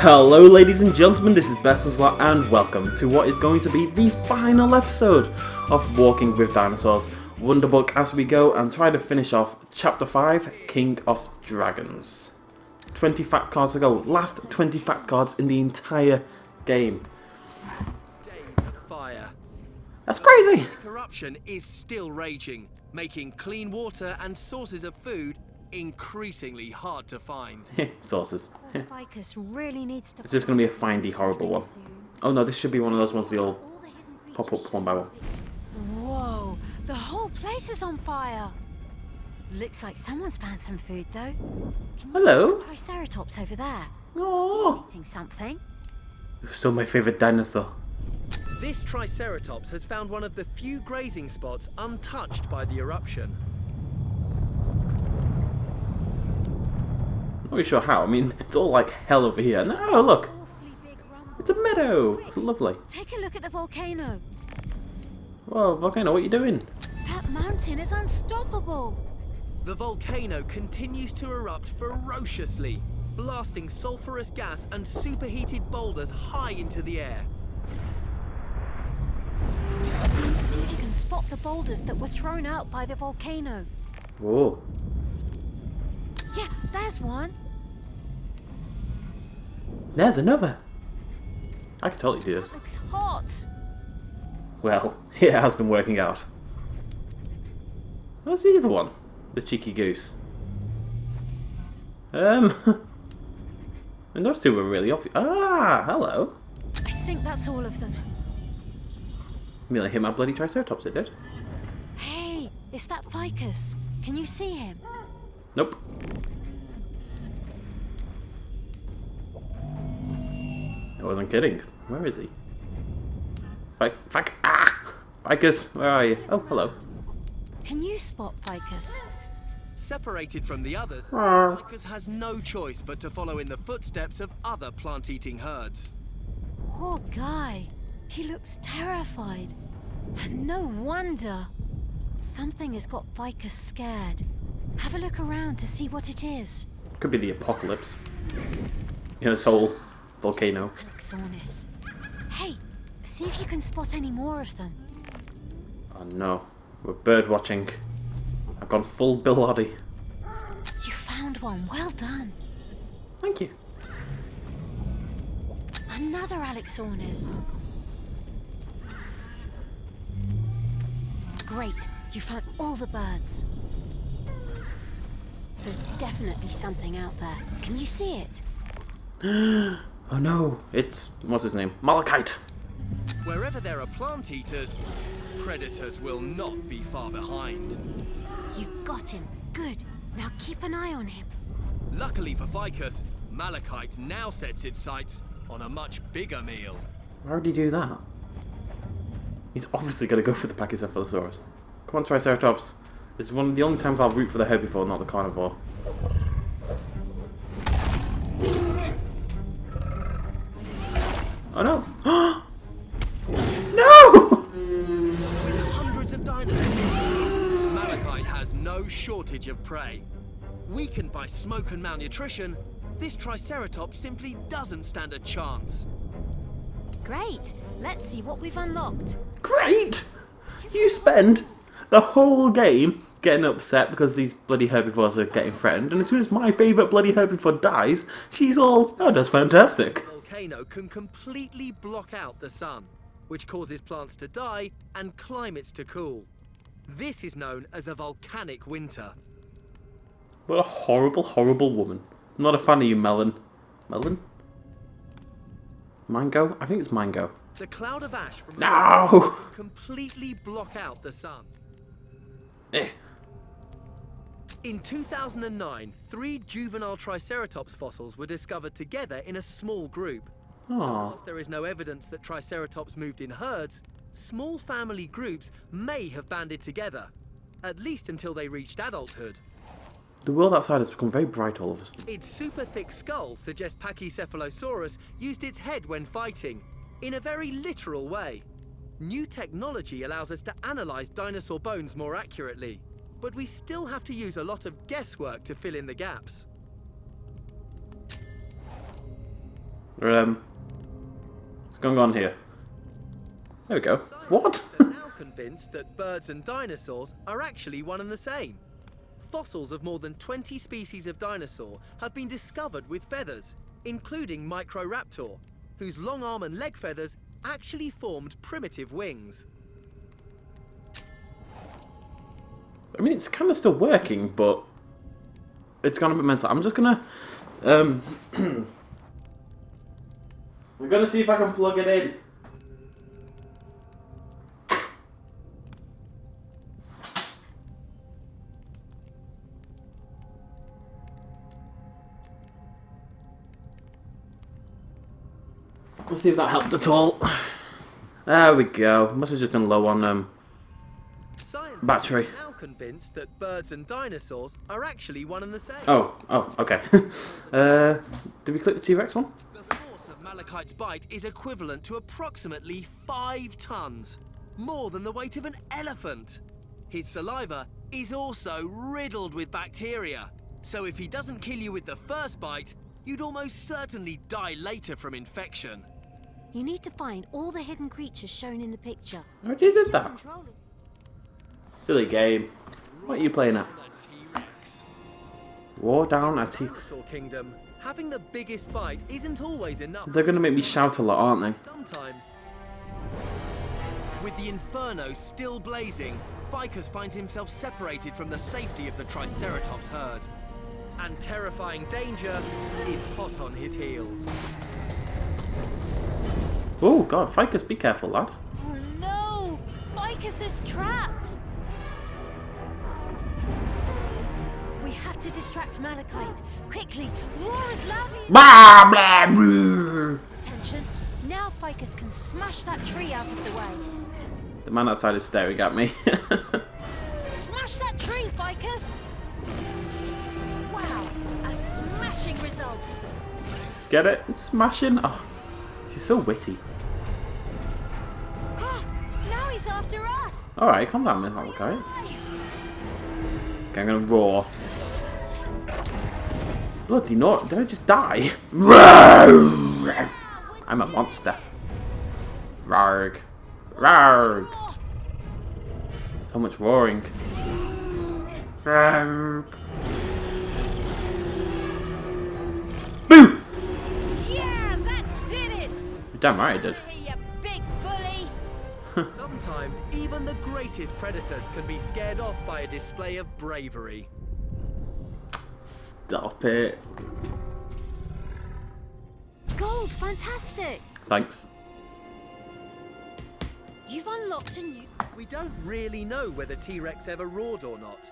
Hello ladies and gentlemen, this is BestInSlot and welcome to what is going to be the final episode of Walking with Dinosaurs Wonderbook as we go and try to finish off Chapter 5, King of Dragons. 20 fact cards to go, last 20 fact cards in the entire game. Days of fire. That's crazy! Corruption is still raging, making clean water and sources of food increasingly hard to find. Sources. Ficus really needs to. It's just going to be a findy horrible one. Oh no, this should be one of those ones that'll pop up one by one. Whoa, the whole place is on fire. Looks like someone's found some food though. Hello? Triceratops over there. Oh, Eating something. still my favourite dinosaur. This Triceratops has found one of the few grazing spots untouched by the eruption. Not really sure how. I mean, it's all like hell over here. And oh, look, it's a meadow. It's lovely. Take a look at the volcano. Whoa, volcano, what are you doing? That mountain is unstoppable. The volcano continues to erupt ferociously, blasting sulfurous gas and superheated boulders high into the air. See if you can spot the boulders that were thrown out by the volcano. Whoa. Yeah, there's one. There's another. I could totally do this. Looks hot. Well, it has been working out. Where's the other one? The cheeky goose. And those two were really obvious. Ah, hello. I think that's all of them. Nearly hit my bloody Triceratops, it did. Hey, it's that Ficus. Can you see him? Nope. I wasn't kidding. Where is he? Ficus, where are you? Oh, hello. Can you spot Ficus? Separated from the others, Ah. Ficus has no choice but to follow in the footsteps of other plant-eating herds. Poor guy. He looks terrified. And no wonder. Something has got Ficus scared. Have a look around to see what it is. Could be the apocalypse. You know, this whole volcano. Alexornis. Hey, see if you can spot any more of them. Oh no, we're bird watching. I've gone full Bill Oddie. You found one. Well done. Thank you. Another Alexornis. Great. You found all the birds. There's definitely something out there. Can you see it? Oh no, it's, what's his name? Malachite. Wherever there are plant-eaters, predators will not be far behind. You've got him. Good. Now keep an eye on him. Luckily for Ficus, Malachite now sets its sights on a much bigger meal. Why would he do that? He's obviously going to go for the Pachycephalosaurus. Come on, Triceratops. This is one of the only times I'll root for the herbivore, not the carnivore. Oh no! No! With hundreds of dinosaurs, Malachite has no shortage of prey. Weakened by smoke and malnutrition, this Triceratops simply doesn't stand a chance. Great. Let's see what we've unlocked. Great! You spend the whole game getting upset because these bloody herbivores are getting threatened, and as soon as my favourite bloody herbivore dies, she's all, oh, that's fantastic. The volcano can completely block out the sun, which causes plants to die and climates to cool. This is known as a volcanic winter. What a horrible, horrible woman. I'm not a fan of you, Melon. Melon? Mango? I think it's mango. The cloud of ash from No! completely block out the sun. Eh. In 2009, 3 juvenile Triceratops fossils were discovered together in a small group. So Aww. whilst there is no evidence that Triceratops moved in herds, small family groups may have banded together, at least until they reached adulthood. The world outside has become very bright all of a sudden. Its super thick skull suggests Pachycephalosaurus used its head when fighting, in a very literal way. New technology allows us to analyze dinosaur bones more accurately, but we still have to use a lot of guesswork to fill in the gaps. What's going on here? There we go. What? Scientists are now convinced that birds and dinosaurs are actually one and the same. Fossils of more than 20 species of dinosaur have been discovered with feathers, including Microraptor, whose long arm and leg feathers actually formed primitive wings. I mean, it's kind of still working, but it's gone a bit mental. I'm just gonna, we're gonna see if I can plug it in. Let's see if that helped at all. There we go. Must have just been low on Scientists battery. are now convinced that birds and dinosaurs are actually one and the same. Oh, okay. Did we click the T-Rex one? The force of Malachite's bite is equivalent to approximately 5 tons, more than the weight of an elephant. His saliva is also riddled with bacteria, so if he doesn't kill you with the first bite, you'd almost certainly die later from infection. You need to find all the hidden creatures shown in the picture. I already did that. Control it. Silly game. What are you playing at? T-Rex. War down at T. Dinosaur Kingdom. Having the biggest bite isn't always enough. They're gonna make me shout a lot, aren't they? Sometimes. With the inferno still blazing, Ficus finds himself separated from the safety of the Triceratops herd. And terrifying danger is hot on his heels. Oh god, Ficus, be careful, lad. Oh no! Ficus is trapped! We have to distract Malachite. Quickly, roar as loudly as Blah, blah, blah. attention. Now Ficus can smash that tree out of the way. The man outside is staring at me. Smash that tree, Ficus! Wow, a smashing result. Get it? Smashing? Oh, she's so witty. Now he's after us. Alright, calm down, Miss Malachite. Okay, I'm gonna roar. Bloody no, did I just die? I'm a monster. Rarg. Rarg. So much roaring. Rarg. Boo! Yeah, that did it. You're damn right I did. Hey, you big bully. Sometimes even the greatest predators can be scared off by a display of bravery. Stop it. Gold, fantastic. Thanks. You've unlocked a new... We don't really know whether T-Rex ever roared or not.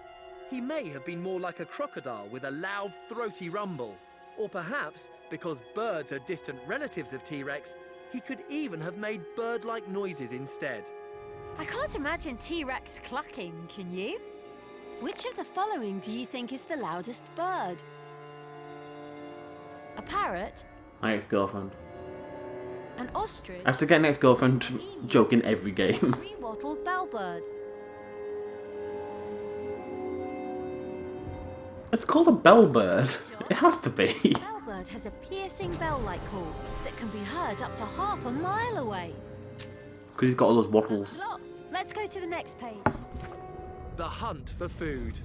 He may have been more like a crocodile with a loud, throaty rumble. Or perhaps, because birds are distant relatives of T-Rex, he could even have made bird-like noises instead. I can't imagine T-Rex clucking, can you? Which of the following do you think is the loudest bird? A parrot? My ex-girlfriend. An ostrich? I have to get an ex-girlfriend joke in every game. Three-wattled bellbird? It's called a bellbird. It has to be. Bellbird has a piercing bell-like call that can be heard up to half a mile away. Because he's got all those wattles. Look, let's go to the next page. The hunt for food.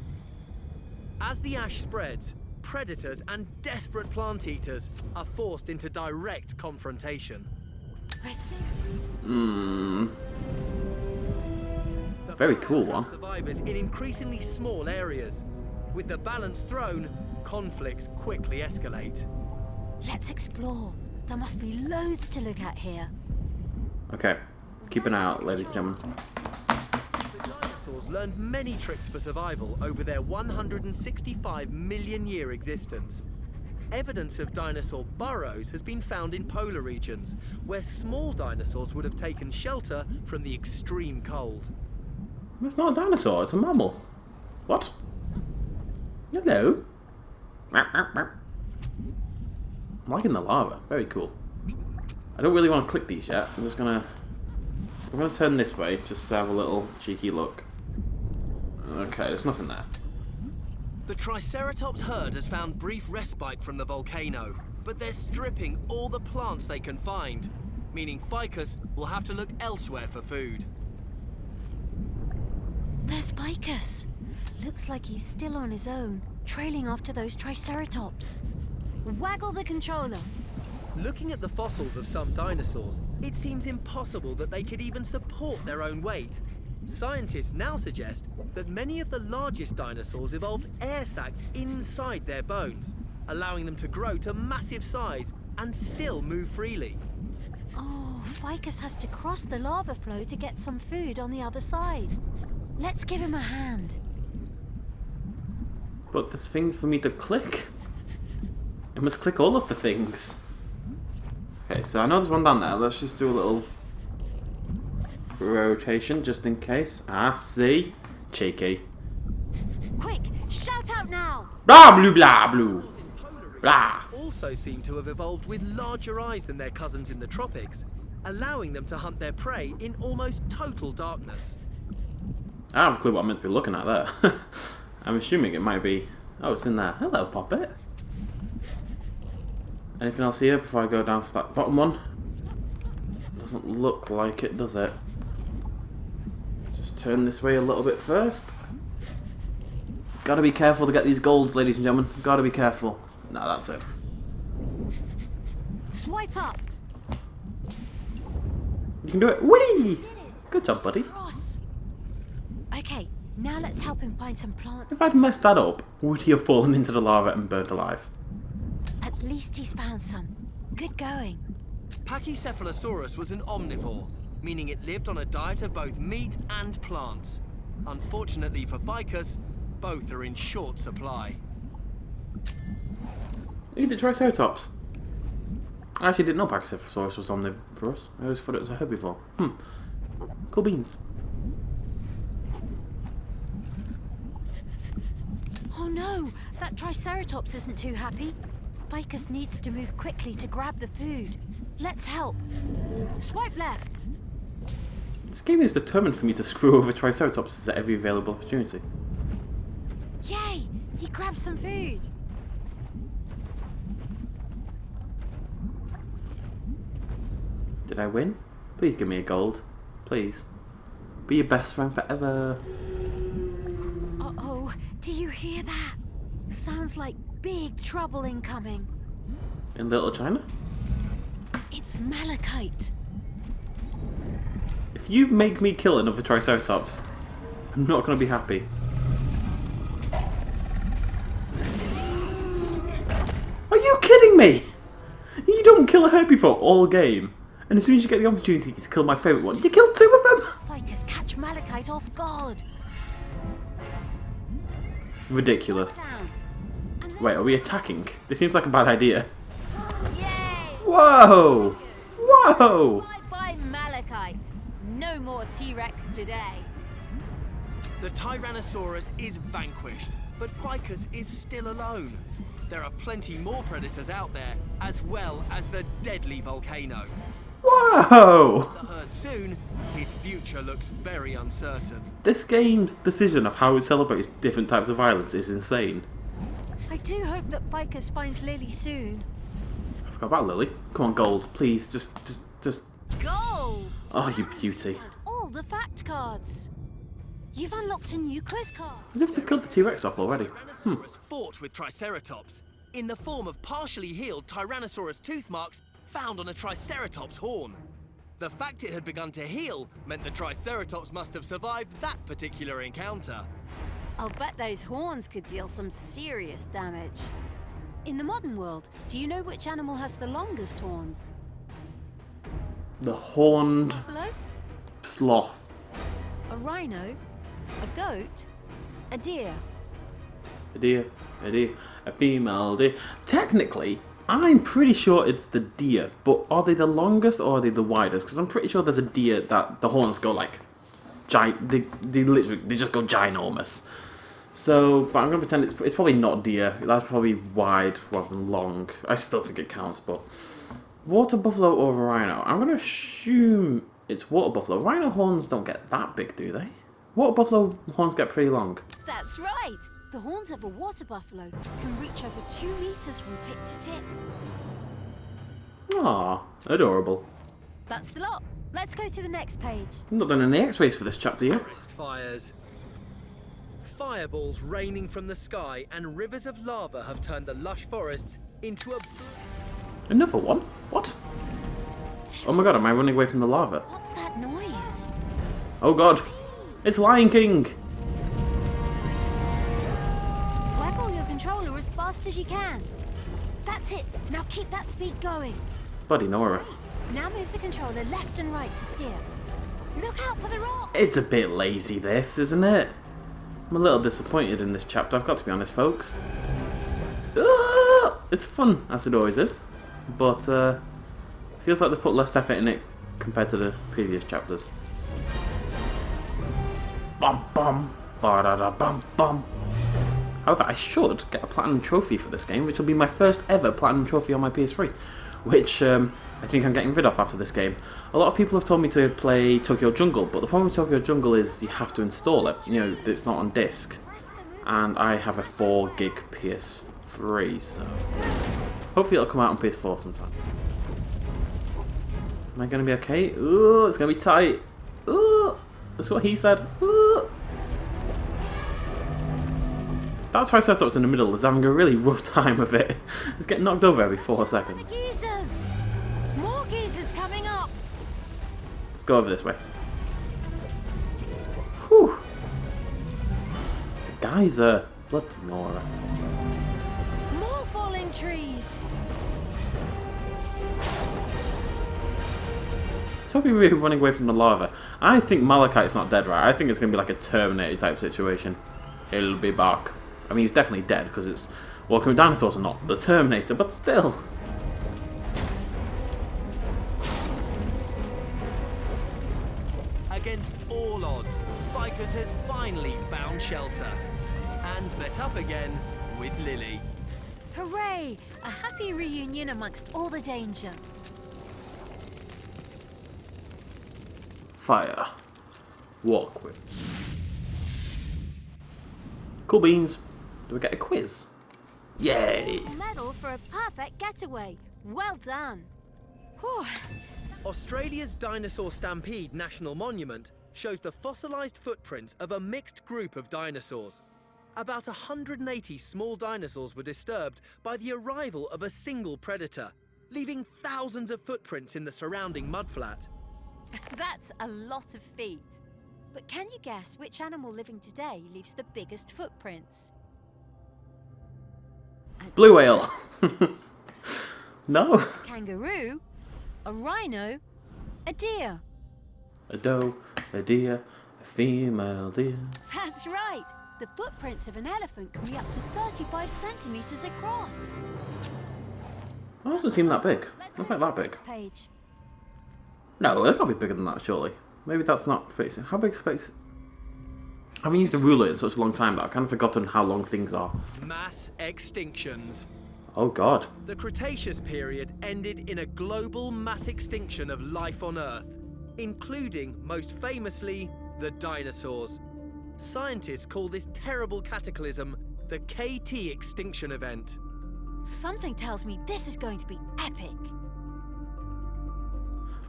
As the ash spreads, predators and desperate plant eaters are forced into direct confrontation. I think... The Very fire cool trap one. Survivors in increasingly small areas. With the balance thrown, conflicts quickly escalate. Let's explore. There must be loads to look at here. Okay. Keep an eye out, ladies and gentlemen. The dinosaurs learned many tricks for survival over their 165 million year existence. Evidence of dinosaur burrows has been found in polar regions, where small dinosaurs would have taken shelter from the extreme cold. It's not a dinosaur, it's a mammal. What? Hello? I'm liking the lava. Very cool. I don't really want to click these yet. I'm gonna turn this way just to have a little cheeky look. Okay, there's nothing there. The Triceratops herd has found brief respite from the volcano, but they're stripping all the plants they can find, meaning Ficus will have to look elsewhere for food. There's Ficus. Looks like he's still on his own, trailing after those Triceratops. Waggle the controller. Looking at the fossils of some dinosaurs, it seems impossible that they could even support their own weight. Scientists now suggest that many of the largest dinosaurs evolved air sacs inside their bones, allowing them to grow to massive size and still move freely. Oh, Ficus has to cross the lava flow to get some food on the other side. Let's give him a hand. But there's things for me to click. I must click all of the things. Okay, so I know there's one down there. Let's just do a little rotation just in case. Ah, see? Cheeky. Quick, shout out now! Blah, blue, blah, blue. Blah. Also seem to have evolved with larger eyes than their cousins in the tropics, allowing them to hunt their prey in almost total darkness. I don't have a clue what I'm meant to be looking at there. I'm assuming it might be... Oh, it's in there. Hello, Poppet. Anything else here before I go down for that bottom one? Doesn't look like it, does it? Just turn this way a little bit first. Gotta be careful to get these golds, ladies and gentlemen. Gotta be careful. No, that's it. Swipe up! You can do it. Whee! Did it! Good job, buddy. Cross. Okay, now let's help him find some plants. If I'd messed that up, would he have fallen into the lava and burnt alive? At least he's found some. Good going. Pachycephalosaurus was an omnivore, meaning it lived on a diet of both meat and plants. Unfortunately for Ficus, both are in short supply. Eat the Triceratops. I actually didn't know Pachycephalosaurus was omnivorous. I always thought it was a herbivore. Cool beans. Oh no, that Triceratops isn't too happy. Ficus needs to move quickly to grab the food. Let's help. Swipe left. This game is determined for me to screw over Triceratops at every available opportunity. Yay! He grabbed some food. Did I win? Please give me a gold. Please. Be your best friend forever. Uh-oh, do you hear that? Sounds like big trouble incoming. In Little China? It's malachite. If you make me kill another Triceratops, I'm not going to be happy. Are you kidding me? You don't kill a herbivore all game. And as soon as you get the opportunity to kill my favourite one, you kill two of them? Ficus catch malachite off guard. Ridiculous. Down. And then- Wait, are we attacking? This seems like a bad idea. Yay! Whoa! Whoa! Bye-bye malachite. No more T-Rex today. The Tyrannosaurus is vanquished, but Ficus is still alone. There are plenty more predators out there, as well as the deadly volcano. Whoa! The herd soon, his future looks very uncertain. This game's decision of how it celebrates different types of violence is insane. I do hope that Ficus finds Lily soon. I forgot about Lily. Come on, gold, please, just. Gold! Oh, you beauty. And all the fact cards. You've unlocked a new quiz card. As if they killed the T-Rex off already. Tyrannosaurus fought with Triceratops in the form of partially healed Tyrannosaurus tooth marks found on a Triceratops horn. The fact it had begun to heal meant the Triceratops must have survived that particular encounter. I'll bet those horns could deal some serious damage. In the modern world, do you know which animal has the longest horns? The horned Buffalo? sloth. A rhino? A goat? A deer? A deer, a female deer. Technically, I'm pretty sure it's the deer, but are they the longest or are they the widest? Because I'm pretty sure there's a deer that the horns go like, they just go ginormous. So, but I'm gonna pretend it's probably not deer. That's probably wide rather than long. I still think it counts, but water buffalo or rhino. I'm gonna assume it's water buffalo. Rhino horns don't get that big, do they? Water buffalo horns get pretty long. That's right! The horns of a water buffalo can reach over 2 meters from tip to tip. Aw, adorable. That's the lot. Let's go to the next page. I've not done any X-rays for this chapter yet. Forest fires. Fireballs raining from the sky and rivers of lava have turned the lush forests into a... Another one? What? Oh my god, am I running away from the lava? What's that noise? Oh god, it's Lion King! Waggle your controller as fast as you can. That's it. Now keep that speed going. Buddy Nora. Now move the controller left and right to steer. Look out for the rock. It's a bit lazy this, isn't it? I'm a little disappointed in this chapter, I've got to be honest, folks. It's fun, as it always is, but feels like they've put less effort in it compared to the previous chapters. Bum bum, ba da da bum bum. However, I should get a platinum trophy for this game, which will be my first ever platinum trophy on my PS3, which I think I'm getting rid of after this game. A lot of people have told me to play Tokyo Jungle, but the problem with Tokyo Jungle is you have to install it. You know, it's not on disc, and I have a 4 gig PS3, so hopefully it'll come out on PS4 sometime. Am I going to be okay? Ooh, it's going to be tight. Ooh, that's what he said. Ooh. That Triceratops in the middle is having a really rough time of it. It's getting knocked over every 4 seconds. The geezers! More geezers coming up! Let's go over this way. Whew. It's a geyser. Bloody Nora. More falling trees! So we're really running away from the lava. I think Malachite's not dead, right? I think it's going to be like a Terminator type situation. He'll be back. I mean, he's definitely dead because it's Walking with Dinosaurs and not the Terminator, but still. Against all odds, Vicus has finally found shelter and met up again with Lily. Hooray! A happy reunion amongst all the danger. Fire. Walk with. Cool beans. Do we get a quiz? Yay! A medal for a perfect getaway. Well done. Whew. Australia's Dinosaur Stampede National Monument shows the fossilised footprints of a mixed group of dinosaurs. About 180 small dinosaurs were disturbed by the arrival of a single predator, leaving thousands of footprints in the surrounding mudflat. That's a lot of feet. But can you guess which animal living today leaves the biggest footprints? Blue whale. No. A kangaroo, a rhino, a deer. A doe, a deer, a female deer. That's right. The footprints of an elephant can be up to 35 centimeters across. That doesn't seem that big. Let's That's go like to that the big. next page. No, they can't be bigger than that, surely. Maybe that's not space. How big is space? I haven't used a ruler in such a long time that I've kind of forgotten how long things are. Mass extinctions. Oh god. The Cretaceous period ended in a global mass extinction of life on Earth, including, most famously, the dinosaurs. Scientists call this terrible cataclysm the KT extinction event. Something tells me this is going to be epic.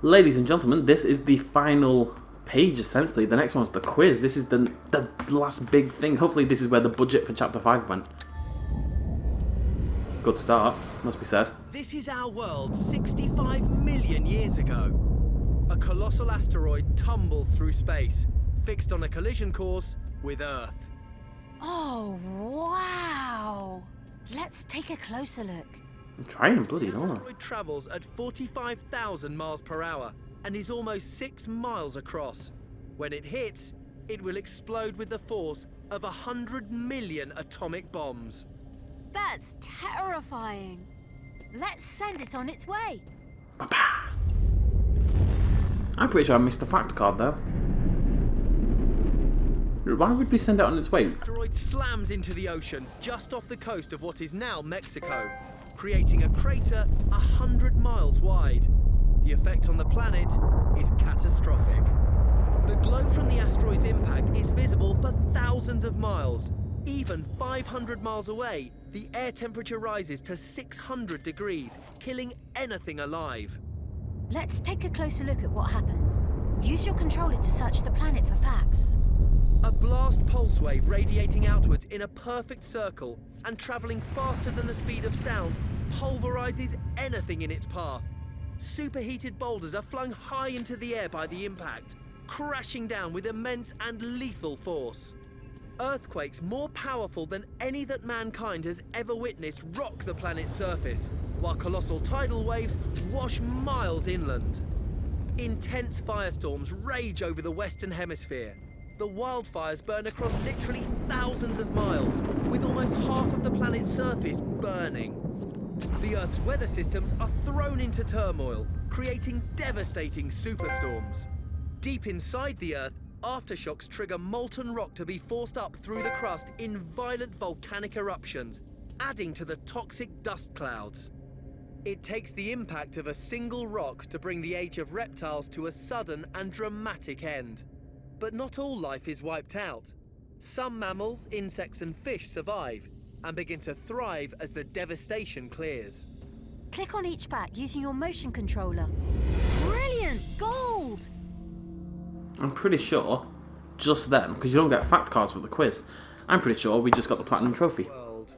Ladies and gentlemen, this is the final page, essentially. The next one's the quiz. This is the last big thing. Hopefully this is where the budget for Chapter 5 went. Good start, must be said. This is our world 65 million years ago. A colossal asteroid tumbles through space, fixed on a collision course with Earth. Oh, wow. Let's take a closer look. I'm trying, bloody The no. asteroid travels at 45,000 miles per hour and is almost 6 miles across. When it hits, it will explode with the force of 100 million atomic bombs. That's terrifying. Let's send it on its way. Ba-ba. I'm pretty sure I missed the fact card there. Why would we send it on its way? The asteroid slams into the ocean just off the coast of what is now Mexico, creating a crater 100 miles wide. The effect on the planet is catastrophic. The glow from the asteroid's impact is visible for thousands of miles. Even 500 miles away, the air temperature rises to 600 degrees, killing anything alive. Let's take a closer look at what happened. Use your controller to search the planet for facts. A blast pulse wave radiating outwards in a perfect circle and travelling faster than the speed of sound pulverizes anything in its path. Superheated boulders are flung high into the air by the impact, crashing down with immense and lethal force. Earthquakes more powerful than any that mankind has ever witnessed rock the planet's surface, while colossal tidal waves wash miles inland. Intense firestorms rage over the Western Hemisphere. The wildfires burn across literally thousands of miles, with almost half of the planet's surface burning. The Earth's weather systems are thrown into turmoil, creating devastating superstorms. Deep inside the Earth, aftershocks trigger molten rock to be forced up through the crust in violent volcanic eruptions, adding to the toxic dust clouds. It takes the impact of a single rock to bring the age of reptiles to a sudden and dramatic end. But not all life is wiped out. Some mammals, insects and fish survive and begin to thrive as the devastation clears. Click on each fact using your motion controller. Brilliant! Gold! I'm pretty sure, just then, because you don't get fact cards for the quiz, I'm pretty sure we just got the platinum trophy. World.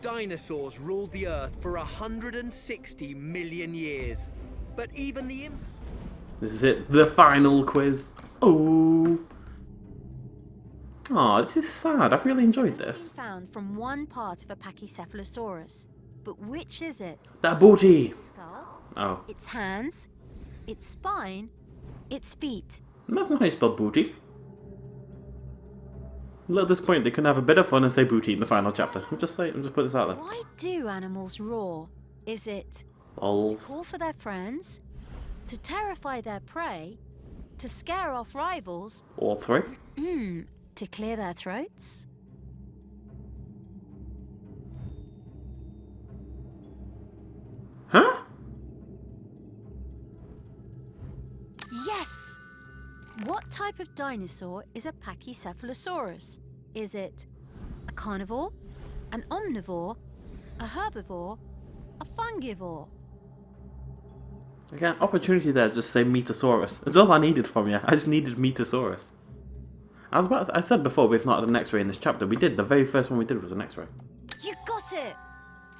Dinosaurs ruled the Earth for 160 million years. But even the This is it, the final quiz. Oh. Aw, this is sad. I've really enjoyed this. Found from one part of a Pachycephalosaurus. But which is it? The booty! Its skull, Oh. its hands, its spine, its feet. That's not how you spell booty. At this point, they can have a bit of fun and say booty in the final chapter. I'm just putting this out there. Why do animals roar? Is it to Lols. call for their friends? To terrify their prey? To scare off rivals? All three. To clear their throats? Huh? Yes! What type of dinosaur is a Pachycephalosaurus? Is it a carnivore, an omnivore, a herbivore, a fungivore? Again, opportunity there, just say Metasaurus. That's all I needed from you. I just needed Metasaurus. I said before we've not had an X-ray in this chapter. We did. The very first one we did was an X-ray. You got it!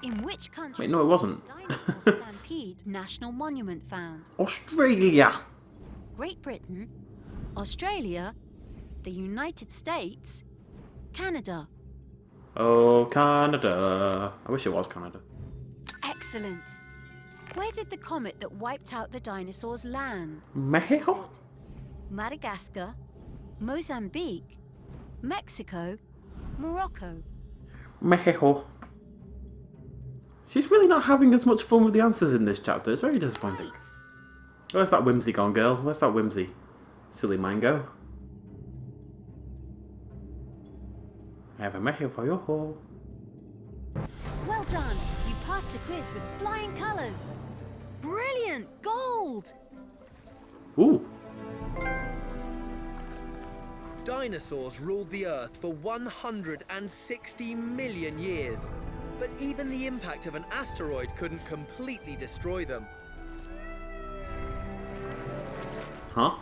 In which country? Wait, no, it wasn't. Dinosaur Stampede National Monument found? Australia! Great Britain, Australia, the United States, Canada. Oh, Canada. I wish it was Canada. Excellent. Where did the comet that wiped out the dinosaurs land? Mexico? Madagascar, Mozambique, Mexico, Morocco. Mexico. She's really not having as much fun with the answers in this chapter. It's very disappointing. Right. Where's that whimsy gone, girl? Where's that whimsy? Silly mango. I have a Mexico for you. Well done. You passed the quiz with flying colours. Brilliant. Gold. Ooh. Dinosaurs ruled the Earth for 160 million years. But even the impact of an asteroid couldn't completely destroy them. Huh?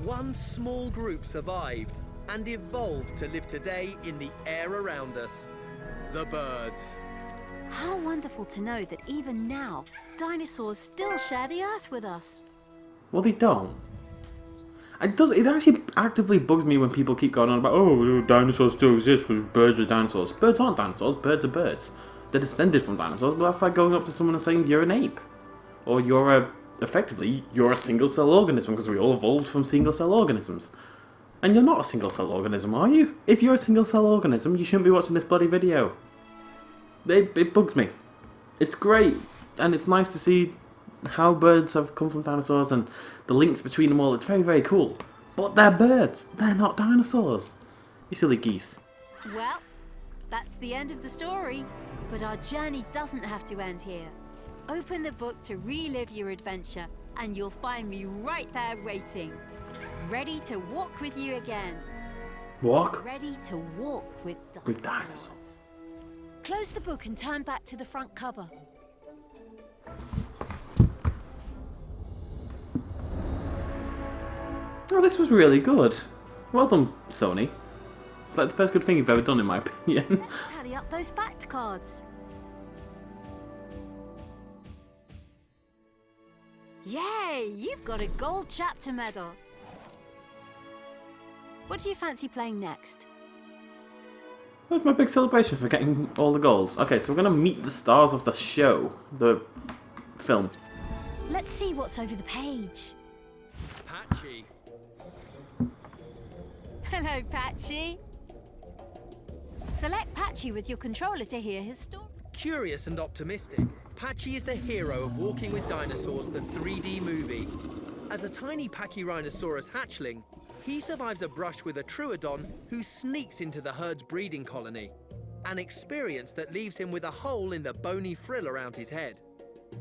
One small group survived and evolved to live today in the air around us. The birds. How wonderful to know that even now, dinosaurs still share the Earth with us. Well, they don't. It actually actively bugs me when people keep going on about, oh, dinosaurs still exist because birds are dinosaurs. Birds aren't dinosaurs, birds are birds. They're descended from dinosaurs, but that's like going up to someone and saying you're an ape. Or effectively, you're a single-cell organism because we all evolved from single-cell organisms. And you're not a single-cell organism, are you? If you're a single-cell organism, you shouldn't be watching this bloody video. It bugs me. It's great, and it's nice to see how birds have come from dinosaurs and the links between them all. It's very, very cool. But they're birds. They're not dinosaurs. You silly geese. Well, that's the end of the story. But our journey doesn't have to end here. Open the book to relive your adventure and you'll find me right there waiting, ready to walk with you again. Walk? Ready to walk with dinosaurs. Close the book and turn back to the front cover. Oh, this was really good. Well done, Sony. It's like the first good thing you've ever done, in my opinion. Let's tally up those fact cards. Yay! You've got a gold chapter medal. What do you fancy playing next? That's my big celebration for getting all the golds. Okay, so we're going to meet the stars of the show, the film. Let's see what's over the page. Patchy. Hello, Patchy. Select Patchy with your controller to hear his story. Curious and optimistic, Patchy is the hero of Walking with Dinosaurs, the 3D movie. As a tiny Pachyrhinosaurus hatchling, he survives a brush with a Troodon who sneaks into the herd's breeding colony, an experience that leaves him with a hole in the bony frill around his head.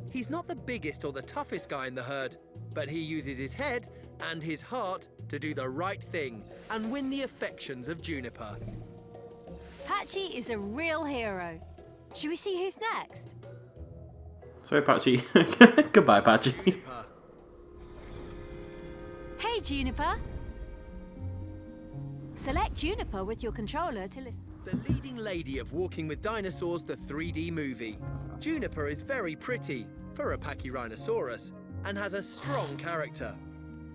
He's not the biggest or the toughest guy in the herd, but he uses his head and his heart to do the right thing and win the affections of Juniper. Patchy is a real hero. Should we see who's next? Sorry, Patchy. Goodbye, Patchy. Juniper. Hey, Juniper. Select Juniper with your controller to listen. The leading lady of Walking with Dinosaurs, the 3D movie. Juniper is very pretty for a Pachyrhinosaurus and has a strong character.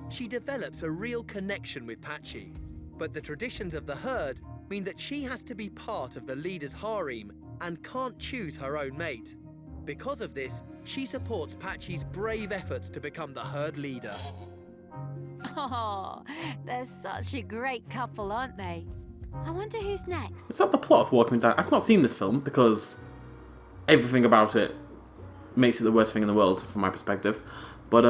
She develops a real connection with Patchy, but the traditions of the herd mean that she has to be part of the leader's harem and can't choose her own mate. Because of this, she supports Patchy's brave efforts to become the herd leader. Oh, they're such a great couple, aren't they? I wonder who's next. Is that the plot of Walking with Dinosaurs? I've not seen this film because everything about it makes it the worst thing in the world from my perspective. But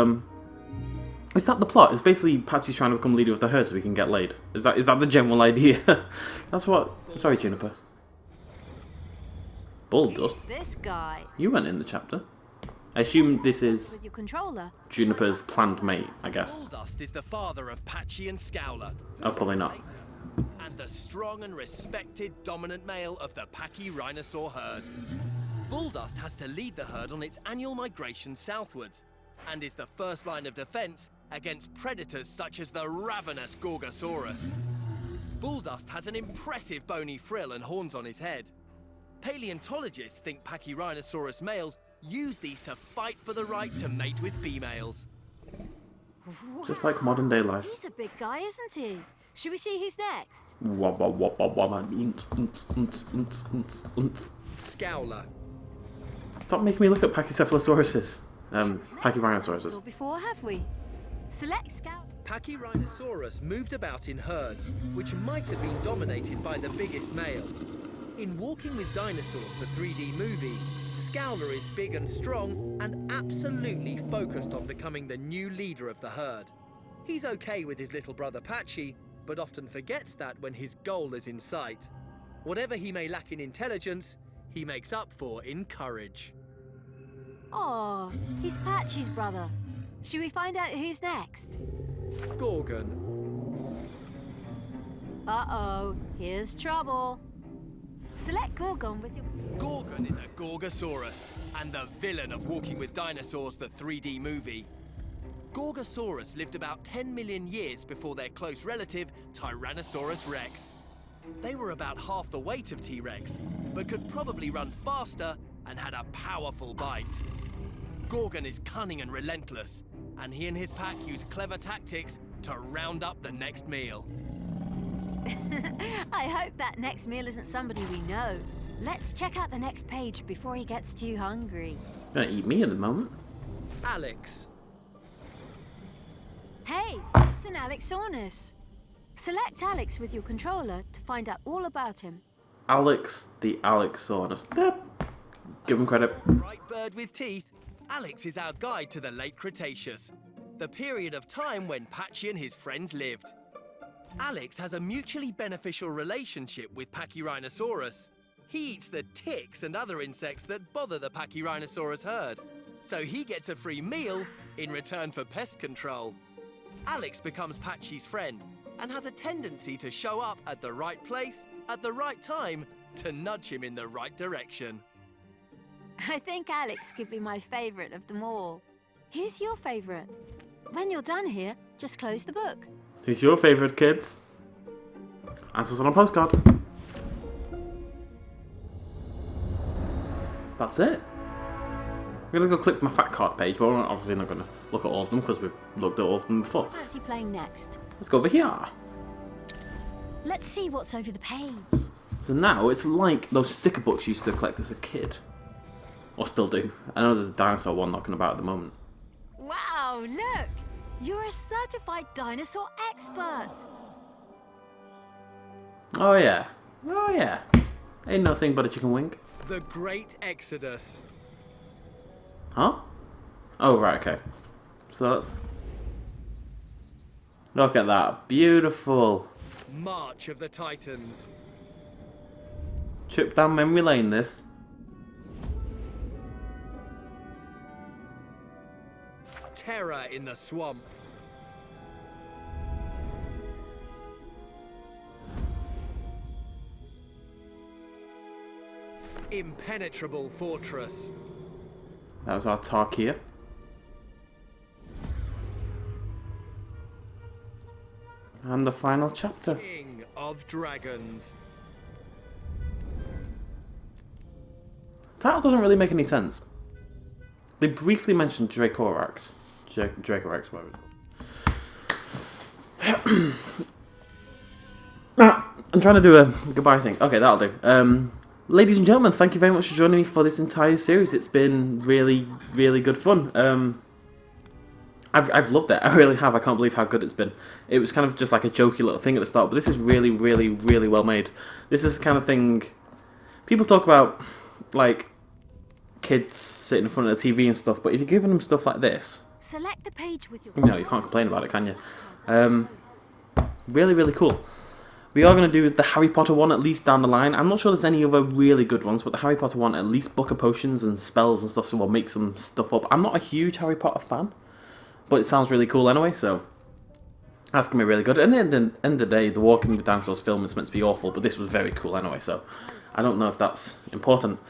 is that the plot? It's basically Patchy's trying to become leader of the herd so he can get laid. Is that the general idea? That's what. Sorry, Juniper. Bulldust. Who's this guy? You went in the chapter. I assume this is With your controller. Juniper's planned mate, I guess. Bulldust is the father of Patchy and Scowler. Oh, probably not. And the strong and respected dominant male of the Pachyrhinosaur herd. Bulldust has to lead the herd on its annual migration southwards and is the first line of defense against predators such as the ravenous Gorgosaurus. Bulldust has an impressive bony frill and horns on his head. Paleontologists think Pachyrhinosaurus males use these to fight for the right to mate with females. Just like modern day life. He's a big guy, isn't he? Should we see who's next? Scowler. Stop making me look at Pachycephalosauruses. Pachyrhinosauruses. Saw before, have we? Select Scout. Pachyrhinosaurus moved about in herds, which might have been dominated by the biggest male. In Walking with Dinosaurs, the 3D movie, Scowler is big and strong and absolutely focused on becoming the new leader of the herd. He's okay with his little brother Patchy, but often forgets that when his goal is in sight. Whatever he may lack in intelligence, he makes up for in courage. Oh, he's Patchy's brother. Should we find out who's next? Gorgon. Uh-oh, here's trouble. Select Gorgon with your... Gorgon is a Gorgosaurus, and the villain of Walking with Dinosaurs, the 3D movie. Gorgosaurus lived about 10 million years before their close relative, Tyrannosaurus rex. They were about half the weight of T-Rex, but could probably run faster and had a powerful bite. Gorgon is cunning and relentless, and he and his pack use clever tactics to round up the next meal. I hope that next meal isn't somebody we know. Let's check out the next page before he gets too hungry. Gonna eat me in the moment. Alex. Hey, it's an Alexornis. Select Alex with your controller to find out all about him. Alex the Alexornis. Give him credit. Bright bird with teeth, Alex is our guide to the late Cretaceous, the period of time when Patchy and his friends lived. Alex has a mutually beneficial relationship with Pachyrhinosaurus. He eats the ticks and other insects that bother the Pachyrhinosaurus herd, so he gets a free meal In return for pest control, Alex becomes Patchy's friend and has a tendency to show up at the right place at the right time to nudge him in the right direction. I think Alex could be my favourite of them all. Who's your favourite? When you're done here, just close the book. Who's your favourite, kids? Answers on a postcard. That's it. We're going to go click my fact card page, but we're obviously not going to look at all of them because we've looked at all of them before. Fancy playing next? Let's go over here. Let's see what's over the page. So now it's like those sticker books you used to collect as a kid. Or still do. I know there's a dinosaur one knocking about at the moment. Wow, look! You're a certified dinosaur expert! Oh yeah. Oh yeah. Ain't nothing but a chicken wing. The Great Exodus. Huh? Oh right, okay. So that's... Look at that. Beautiful. March of the Titans. Trip down memory lane, this. Terror in the Swamp. Impenetrable Fortress. That was our talk here. And the final chapter. King of Dragons. Title doesn't really make any sense. They briefly mentioned Dracorax. Dracorax, whatever it's called. I'm trying to do a goodbye thing. Okay, that'll do. Ladies and gentlemen, thank you very much for joining me for this entire series. It's been really, really good fun. I've loved it. I really have. I can't believe how good it's been. It was kind of just like a jokey little thing at the start, but this is really, really, really well made. This is the kind of thing people talk about, like kids sitting in front of the TV and stuff. But if you're giving them stuff like this, Select the page with your you can't complain about it, can you? Really, really cool. We are going to do the Harry Potter one at least down the line. I'm not sure there's any other really good ones, but the Harry Potter one, at least Book of Potions and spells and stuff, so we'll make some stuff up. I'm not a huge Harry Potter fan, but it sounds really cool anyway, so that's going to be really good. And at the end of the day, the Walking with Dinosaurs film is meant to be awful, but this was very cool anyway, so I don't know if that's important.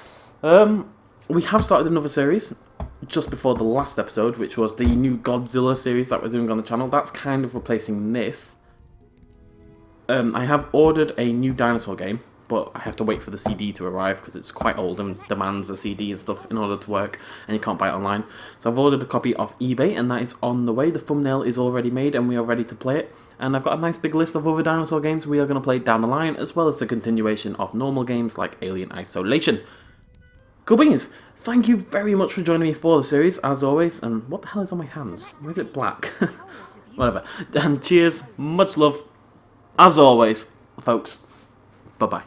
We have started another series just before the last episode, which was the new Godzilla series that we're doing on the channel. That's kind of replacing this. I have ordered a new dinosaur game, but I have to wait for the CD to arrive because it's quite old and demands a CD and stuff in order to work, and you can't buy it online. So I've ordered a copy of eBay, and that is on the way. The thumbnail is already made, and we are ready to play it. And I've got a nice big list of other dinosaur games we are going to play down the line, as well as the continuation of normal games like Alien Isolation. Cool beans! Thank you very much for joining me for the series, as always. And what the hell is on my hands? Why is it black? Whatever. And cheers, much love. As always, folks, bye-bye.